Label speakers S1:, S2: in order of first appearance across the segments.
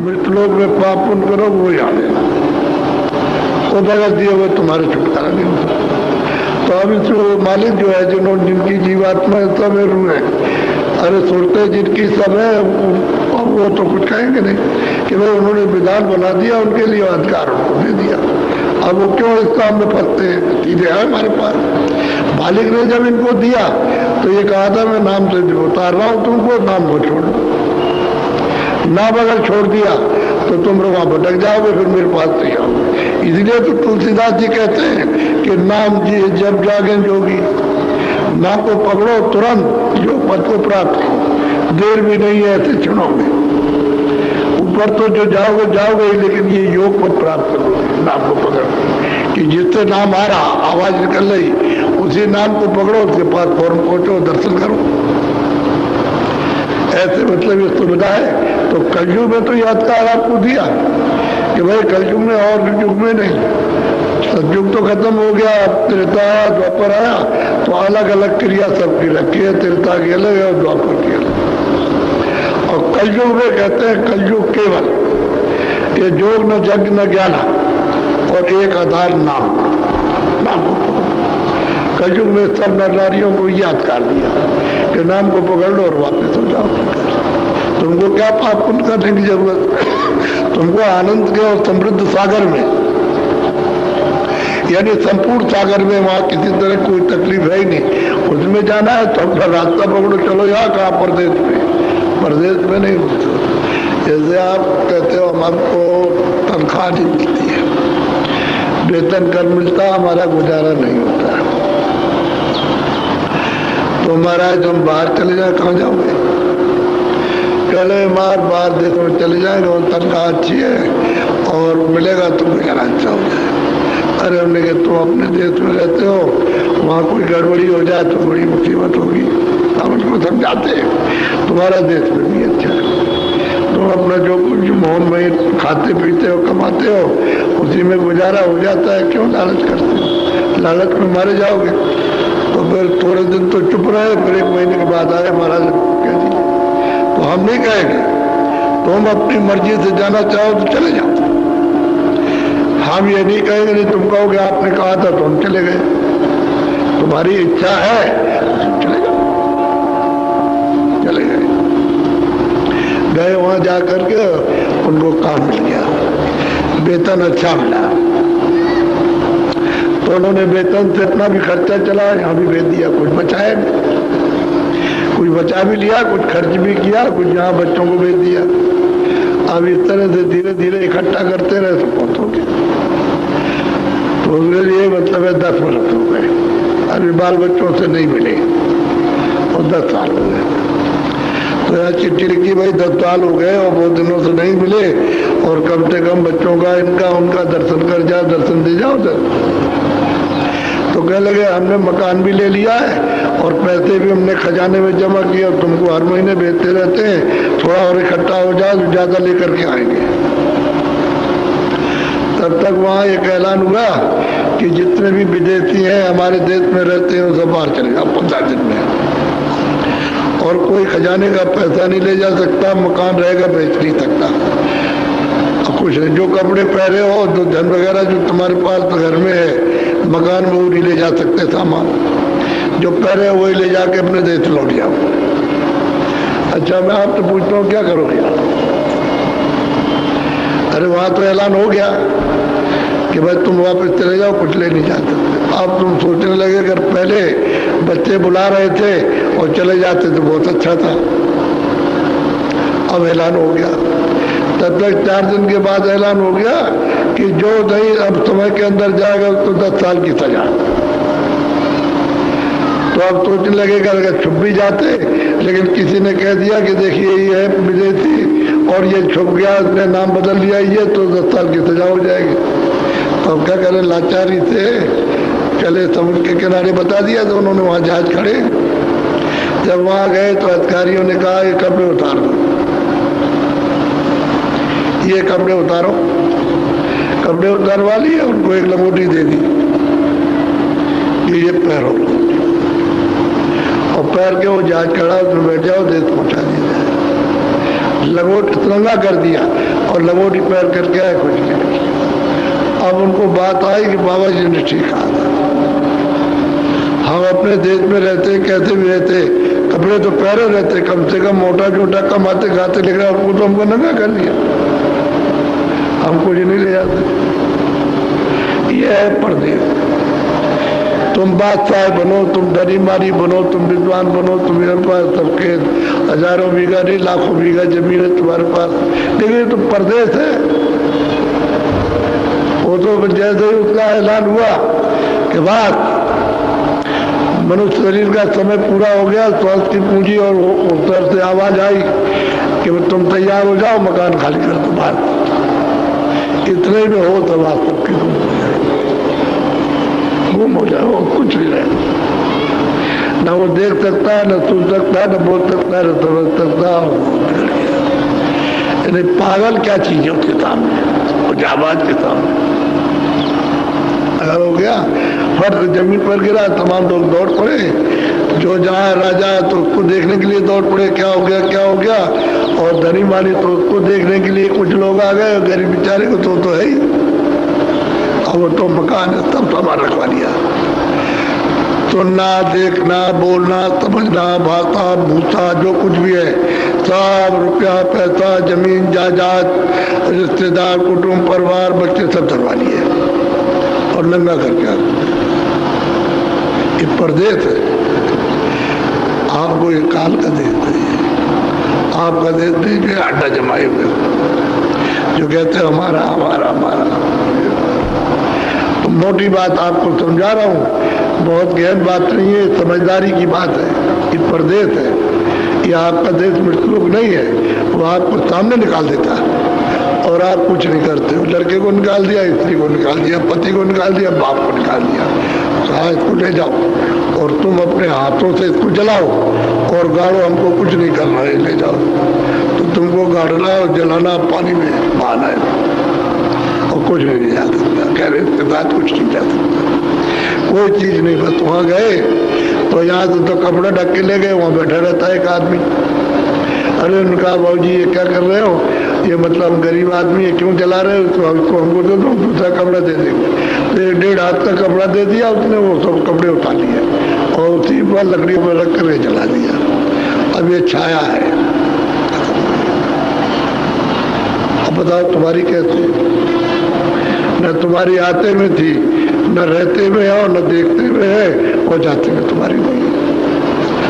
S1: मृतलोक में पाप पुण्य करो वो याद है, वो भगत दिए हुए तुम्हारे छुटकारा नहीं होता। तो अब इस मालिक जो है जिन्होंने जिनकी जीवात्मा सब है रूह है, अरे सोचते जिनकी सब है वो तो कुछ कहेंगे नहीं कि भाई उन्होंने विधान बना दिया, उनके लिए अधिकार उनको दे दिया, अब वो क्यों इस काम में फंसते हैं? सीधे है हमारे पास। मालिक ने जब इनको दिया तो ये कहा था मैं नाम से उतार रहा हूँ तुमको, नाम को छोड़ दो। नाम अगर छोड़ दिया तो तुम लोग वहां भटक जाओगे, फिर मेरे पास नहीं आओगे। इसलिए तो तुलसीदास जी कहते हैं कि नाम जी जब जागे जोगी, नाम को पकड़ो तुरंत जो पद को प्राप्त हो, देर भी नहीं है ऐसे क्षणों में। ऊपर तो जो जाओगे जाओगे ही, लेकिन ये योग पद प्राप्त करोगे नाम को पकड़ कि जिससे नाम आ रहा, आवाज निकल रही, उसी नाम को पकड़ो, उसके पास फौरन पहुंचो, दर्शन करो। ऐसे मतलब ये सुविधा है। तो कलयुग में तो याद का आपको दिया कि भाई कलयुग में और युग में नहीं, सतयुग तो खत्म हो गया, त्रेता आया, द्वापर आया, तो अलग अलग क्रिया सबकी रखी है, त्रेता की अलग है और द्वापर की अलग। और कलयुग में कहते हैं कलयुग केवल ये जोग न जग न ज्ञान और एक आधार नाम, नाम को कलयुग में सब नर नारियों को याद कर दिया कि नाम को पकड़ लो और वापस हो जाओ। तुमको क्या पाप पुण्य करने की जरूरत है? तुमको आनंद के और समृद्ध सागर में, यानी संपूर्ण सागर में, वहां किसी तरह कोई तकलीफ है ही नहीं, उसमें जाना है तो अपना रास्ता पकड़ो, चलो यहाँ कहाँ प्रदेश में, प्रदेश में नहीं। जैसे आप कहते हो हमको तनख्वाह नहीं मिलती है, वेतन कर मिलता, हमारा गुजारा नहीं होता है, तो महाराज तुम बाहर चले जाए, कहाँ जाओगे? चले बाहर देशों में चले जाएंगे, और तनख्वाह अच्छी है और मिलेगा तो गुजारा अच्छा हो जाए। अरे हमने कहा तुम अपने देश में रहते हो, वहाँ कोई गड़बड़ी हो जाए तो बड़ी मुसीबत होगी। हम उसको समझाते हैं तुम्हारा देश में भी अच्छा है, तुम अपना जो कुछ मोहन में खाते पीते हो कमाते हो उसी में गुजारा हो जाता है, क्यों लालच करते हो? लालच में मारे जाओगे। तो फिर थोड़े दिन तो चुप रहे, फिर 1 महीने के बाद आए महाराज कह दीजिए, तो हम नहीं कहेंगे, तुम अपनी मर्जी से जाना चाहो तो चले जाओ। हम ये नहीं कहेंगे, नहीं तुम कहोगे आपने कहा था तो हम चले गए, तुम्हारी इच्छा है चले जाओ। चले गए, गए वहां जा करके उनको काम मिल गया, वेतन अच्छा मिला, तो उन्होंने वेतन से इतना भी खर्चा चला, यहाँ भी भेज दिया, कुछ बचाया नहीं, कुछ बचा भी लिया, कुछ खर्च भी किया, कुछ यहाँ बच्चों को भेज दिया। अब इस तरह से धीरे धीरे इकट्ठा करते रहे तो बहुत हो गया। तो उसके लिए मतलब है 10 वर्ष हो गए, अभी बाल बच्चों से नहीं मिले और 10 साल हो गए। तो यहाँ चिट्ठी लिखी भाई 10 साल हो गए और बहुत दिनों से नहीं मिले, और कम से कम बच्चों का इनका उनका दर्शन कर जाओ, दर्शन दे जाओ सर। तो कह लगे हमने मकान भी ले लिया है और पैसे भी हमने खजाने में जमा किए, और तुमको हर महीने भेजते रहते हैं, थोड़ा और इकट्ठा हो जाए तो ज्यादा लेकर के आएंगे। तब तक वहाँ एक ऐलान हुआ कि जितने भी विदेशी हैं हमारे देश में रहते हैं सब बाहर चले जाओ 15 दिन में, और कोई खजाने का पैसा नहीं ले जा सकता, मकान रहेगा बेच नहीं सकता, कुछ जो कपड़े पहने हो तो धन वगैरह जो तुम्हारे पास घर में है मकान में वो नहीं ले जा सकते, सामान जो पहने वही ले जाके अपने देश लौट जाओ। अच्छा मैं आपसे पूछता हूँ क्या करोगे? अरे वहां तो ऐलान हो गया कि भाई तुम वापस चले जाओ, कुछ ले नहीं जा सकते। अब तुम सोचने लगे अगर पहले बच्चे बुला रहे थे और चले जाते तो बहुत अच्छा था, अब ऐलान हो गया। तब तक 4 दिन के बाद ऐलान हो गया कि जो नहीं अब समय के अंदर जाएगा तो 10 साल की सजा। तो अब सोचने लगेगा अगर छुप भी जाते, लेकिन किसी ने कह दिया कि देखिए ये है विदेशी और ये छुप गया, इसने नाम बदल लिया, ये तो 10 साल की सजा हो जाएगी। तो अब क्या करें, लाचारी से चले समुद्र के किनारे बता दिया, तो उन्होंने वहां जहाज खड़े। जब वहां गए तो अधिकारियों ने कहा ये कपड़े उतार दो, ये कपड़े उतारो। कपड़े उतारवा लिए, उनको एक लंगोटी दे दी कि ये पैरो, और पैर के वो जहाज खड़ा उसमें बैठ जाओ, देश पहुंचा दिया। लंगोट तिरंगा कर दिया और लंगोटी पैर करके आए, कुछ नहीं। अब उनको बात आई कि बाबा जी ने ठीक कहा था, हम अपने देश में रहते कैसे भी रहते, कपड़े तो पहरे रहते, कम से कम मोटा छोटा कमाते खाते, लेकिन आपको तो हमको नंगा कर लिया, हम कुछ नहीं ले जाते। ये है परदेश। तुम बादशाह बनो, तुम धनी मारी बनो, तुम विद्वान बनो, तुम्हारे पास सबके हजारों बीघा नहीं लाखों बीघा जमीन है तुम्हारे पास, लेकिन ये तो परदेश है। वो तो जैसे ही उसका ऐलान हुआ कि बात मनुष्य शरीर का समय पूरा हो गया, स्वास्थ्य की पूंजी और उतर से आवाज आई कि तुम तैयार हो जाओ, मकान खाली कर दो बाहर। इतने में हो तो बात सबकी गुम हो जाए, और कुछ नहीं रहे, ना वो देख सकता है, न सुन सकता है, न बोल सकता है, न समझ सकता है। पागल क्या चीज है उसके सामने, वो जाबाज के सामने। अगर हो गया फर्श जमीन पर गिरा, तमाम लोग दौड़ पड़े, जो जहाँ राजा है तो उसको देखने के लिए दौड़ पड़े, क्या हो गया क्या हो गया, और धनी मानी तो उसको देखने के लिए कुछ लोग आ गए, गरीब बेचारे को तो है ही, और वो तो मकान है, सब सामान रखवा लिया। सुनना, देखना, बोलना, समझना, भाषा, भूसा, जो कुछ भी है, सब रुपया पैसा, जमीन जायदाद, रिश्तेदार, कुटुंब, परिवार, बच्चे सब धरवा लिए और नंगा करके। ये परदेश है, आपको ये काल का देश नहीं है, आपका देश नहीं जो अड्डा जमाए हुए, जो कहते हैं हमारा हमारा हमारा। तो मोटी बात आपको समझा रहा हूँ, बहुत गहन बात नहीं है, समझदारी की बात है। ये परदेश है, ये आपका देश मृतलोक नहीं है, वो आपको सामने निकाल देता है और आप कुछ नहीं करते हो। लड़के को निकाल दिया, स्त्री को निकाल दिया, पति को निकाल दिया, बाप को निकाल दिया, कहा इसको ले जाओ और तुम अपने हाथों से इसको जलाओ और गाड़ो, हमको कुछ नहीं करना है, ले जाओ। तो तुमको गाड़ना और जलाना, पानी में बहाना है और कुछ नहीं जा सकता। कह रहे इसके साथ कुछ नहीं जा सकता, कोई चीज नहीं। बस वहाँ गए तो यहाँ से तो कपड़ा ढक के ले गए, वहाँ बैठा रहता है एक आदमी। अरे उनका बाबू जी ये क्या कर रहे हो, ये मतलब गरीब आदमी है, क्यों जला रहे हो इसको, हमको दे दो, दूसरा कपड़ा दे देंगे। तो 1.5 हाथ का कपड़ा दे दिया उसने, वो सब कपड़े उठा लिए और उसी पर लकड़ी पर रख कर जला दिया। अब ये छाया है, अब बताओ तुम्हारी कैसी, न तुम्हारी आते में थी, न रहते में है, और न देखते में है, और जाते में तुम्हारी नहीं है,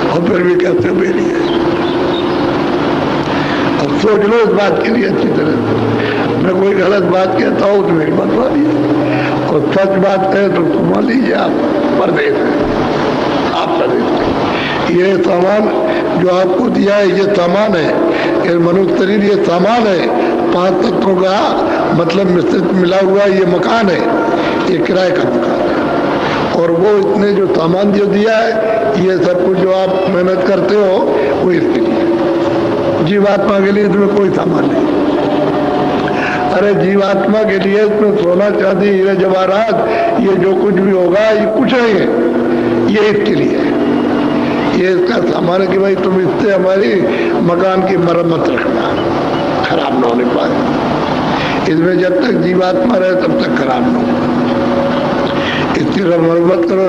S1: और फिर भी कहते मेरी है। अब सोच लो इस बात के लिए अच्छी तरह। मैं कोई गलत बात कहता हूँ तो मेरी मनवानी है, और सच बात कहे तो तुम मान लीजिए आप परदेश है, आप परदेश। ये सामान जो आपको दिया है, ये सामान है, ये मनुष्य शरीर ये सामान है, 5 तत्वों का मतलब मिश्रित मिला हुआ ये मकान है, ये किराए का मकान है। और वो इतने जो सामान जो दिया है, ये सब कुछ जो आप मेहनत करते हो वो इसके लिए, जीवात्मा के लिए इसमें कोई सामान नहीं। अरे जीवात्मा के लिए इसमें सोना चांदी हीरे जवाहरात ये जो कुछ भी होगा ये कुछ नहीं है, ये इसके लिए है। ये इसका सामान है कि भाई तुम इससे हमारी मकान की मरम्मत रखना, खराब ना होने पाए। इसमें जब तक जीवात्मा रहे तब तक खराब ना हो, इसकी मरम्मत करो।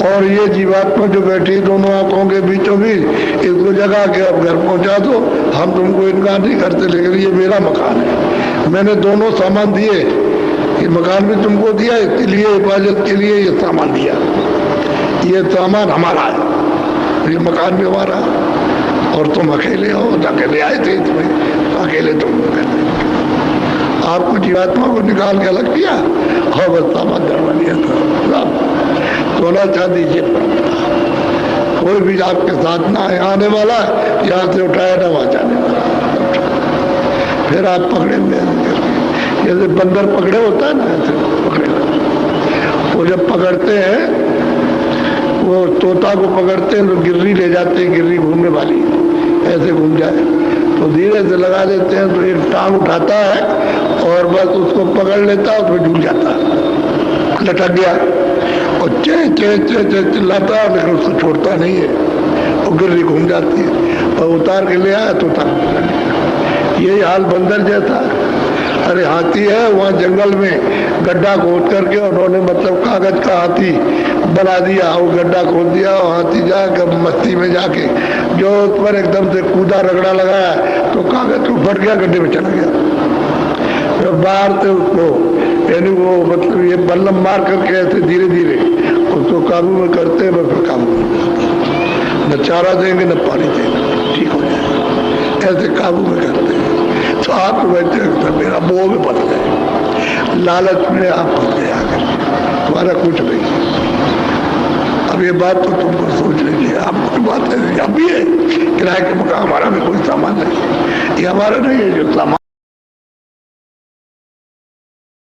S1: और ये जीवात्मा जो बैठी दोनों आंखों के बीचों बीच, इसको जगा के अब घर पहुंचा दो। हम तुमको इनकार नहीं करते, लेकिन ये मेरा मकान है, मैंने दोनों सामान दिए, ये मकान भी तुमको दिया, इसके लिए हिफाजत के लिए ये सामान दिया, ये सामान हमारा है, ये मकान भी हमारा। और तुम अकेले हो, अकेले आए थे इसमें, अकेले तुम आपको जीवात्मा को निकाल के अलग किया और बस सामान धरवा दिया था। सोना चांदी ये कोई भी आपके साथ ना आने वाला, यहाँ से उठाया ना वहाँ जाने वाला। फिर आप पकड़े में जैसे बंदर पकड़े होता है ना, ऐसे पकड़े। वो जब पकड़ते हैं, वो तोता को पकड़ते हैं तो गिर्री ले जाते हैं, गिर्री घूमने वाली ऐसे घूम जाए तो धीरे से लगा देते हैं, तो एक टांग उठाता है और बस उसको पकड़ लेता है, उसमें झूल जाता है, लटक गया और चे चे चे चे चिल्लाता है, लेकिन उसको छोड़ता नहीं है, वो गिर्री घूम जाती है और उतार के ले आया तो उतार। यही हाल बंदर जैसा है। अरे हाथी है, वहाँ जंगल में गड्ढा खोद करके उन्होंने मतलब कागज का हाथी बना दिया, वो गड्ढा खोद दिया और हाथी जाकर मस्ती में जाके जो उस पर एकदम से कूदा रगड़ा लगाया तो कागज तो फट गया, गड्ढे में चला गया। तो बाहर से उसको यानी वो मतलब ये बल्लम मार करके ऐसे धीरे धीरे उसको काबू में करते हैं, फिर काबू में न चारा देंगे न पानी देंगे, ठीक हो जाए, ऐसे काबू में करते हैं। तो आप बैठे मेरा मोह में फंस गए, लालच में आप फंस गए आकर, तुम्हारा कुछ नहीं। अब ये बात तो तुमको सोच लीजिए, आप कोई बात है, अब भी है किराए के मकान हमारा भी कोई सामान नहीं है, ये हमारा नहीं है जो सामान